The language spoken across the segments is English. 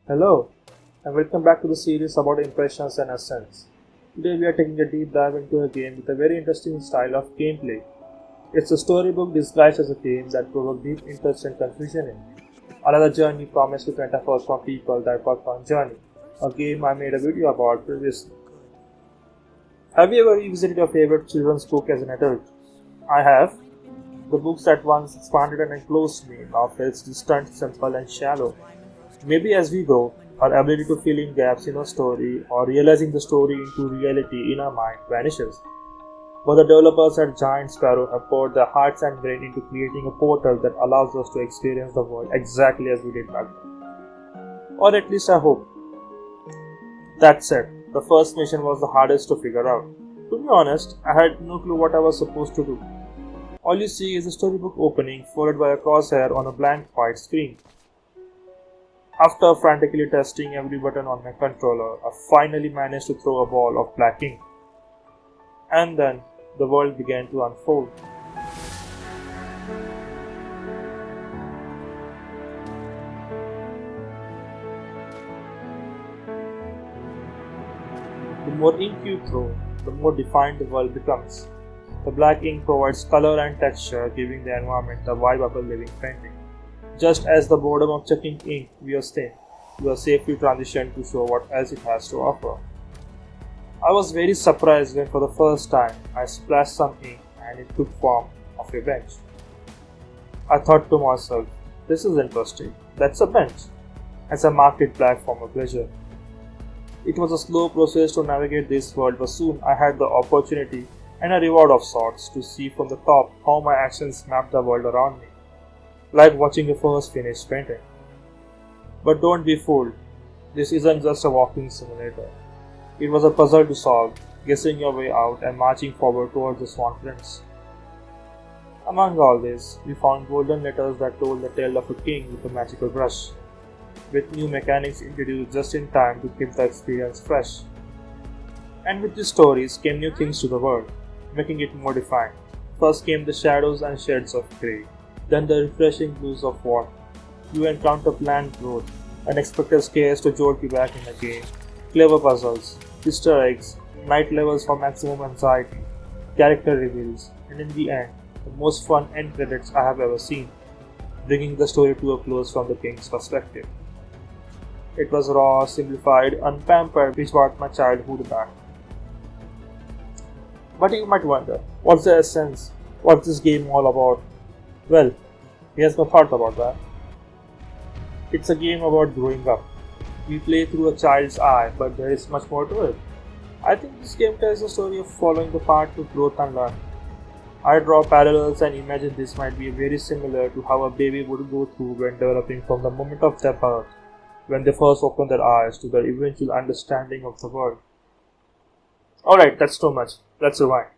Hello, and welcome back to the series about impressions and essence. Today we are taking a deep dive into a game with a very interesting style of gameplay. It's a storybook disguised as a game that provokes deep interest and confusion in. Another journey promised with metaphors from people that work on Journey, a game I made a video about previously. Have you ever revisited your favorite children's book as an adult? I have. The books that once expanded and enclosed me now feels distant, simple, and shallow. Maybe as we grow, our ability to fill in gaps in a story or realizing the story into reality in our mind vanishes. But the developers at Giant Sparrow have poured their hearts and brain into creating a portal that allows us to experience the world exactly as we did back then. Or at least I hope. That said, the first mission was the hardest to figure out. To be honest, I had no clue what I was supposed to do. All you see is a storybook opening followed by a crosshair on a blank white screen. After frantically testing every button on my controller, I finally managed to throw a ball of black ink. And then, the world began to unfold. The more ink you throw, the more defined the world becomes. The black ink provides color and texture, giving the environment the vibe of a living painting. Just as the boredom of checking ink wears thin, you are safely transitioned to show what else it has to offer. I was very surprised when for the first time I splashed some ink and it took form of a bench. I thought to myself, this is interesting, that's a bench, as I marked it black for my pleasure. It was a slow process to navigate this world, but soon I had the opportunity and a reward of sorts to see from the top how my actions mapped the world around me. Like watching a first finished painting. But don't be fooled, this isn't just a walking simulator. It was a puzzle to solve, guessing your way out and marching forward towards the Swan Prince. Among all this, we found golden letters that told the tale of a king with a magical brush, with new mechanics introduced just in time to keep the experience fresh. And with these stories came new things to the world, making it more defined. First came the shadows and shades of grey. Then the refreshing blues of warmth. You encounter planned growth, unexpected scares to jolt you back in the game, clever puzzles, Easter eggs, night levels for maximum anxiety, character reveals, and in the end, the most fun end credits I have ever seen, bringing the story to a close from the king's perspective. It was raw, simplified, unpampered, which brought my childhood back. But you might wonder, what's the essence? What's this game all about? Well, here's my thought about that. It's a game about growing up. We play through a child's eye, but there is much more to it. I think this game tells the story of following the path to growth and learning. I draw parallels and imagine this might be very similar to how a baby would go through when developing from the moment of their birth, when they first open their eyes, to their eventual understanding of the world. Alright, that's too much. Let's rewind.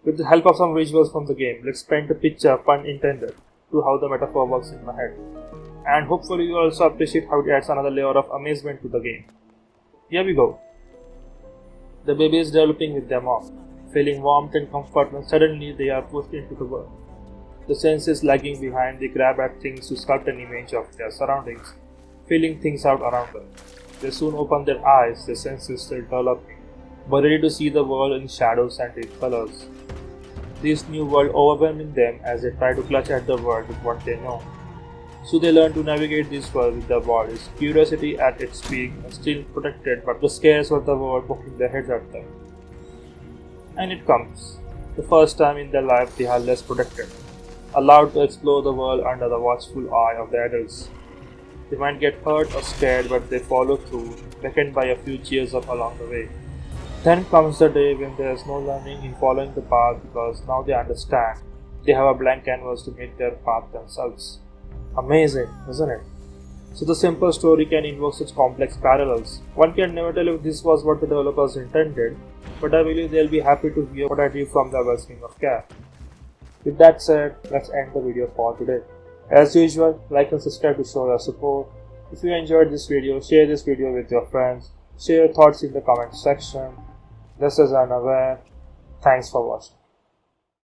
With the help of some visuals from the game, let's paint a picture, pun intended, to how the metaphor works in my head. And hopefully you also appreciate how it adds another layer of amazement to the game. Here we go. The baby is developing with their mom, feeling warmth and comfort when suddenly they are pushed into the world. The senses lagging behind, they grab at things to sculpt an image of their surroundings, feeling things out around them. They soon open their eyes, their senses still developing, but ready to see the world in shadows and deep colors. This new world overwhelming them as they try to clutch at the world with what they know. So they learn to navigate this world with their bodies, curiosity at its peak and still protected, but the scares of the world poking their heads at them. And it comes. The first time in their life they are less protected, allowed to explore the world under the watchful eye of the adults. They might get hurt or scared, but they follow through, beckoned by a few cheers up along the way. Then comes the day when there is no learning in following the path because now they understand. They have a blank canvas to make their path themselves. Amazing, isn't it? So the simple story can invoke such complex parallels. One can never tell if this was what the developers intended, but I believe they'll be happy to hear what I do from the wellspring of care. With that said, let's end the video for today. As usual, like and subscribe to show your support. If you enjoyed this video, share this video with your friends. Share your thoughts in the comment section. This is Unaware. Thanks for watching.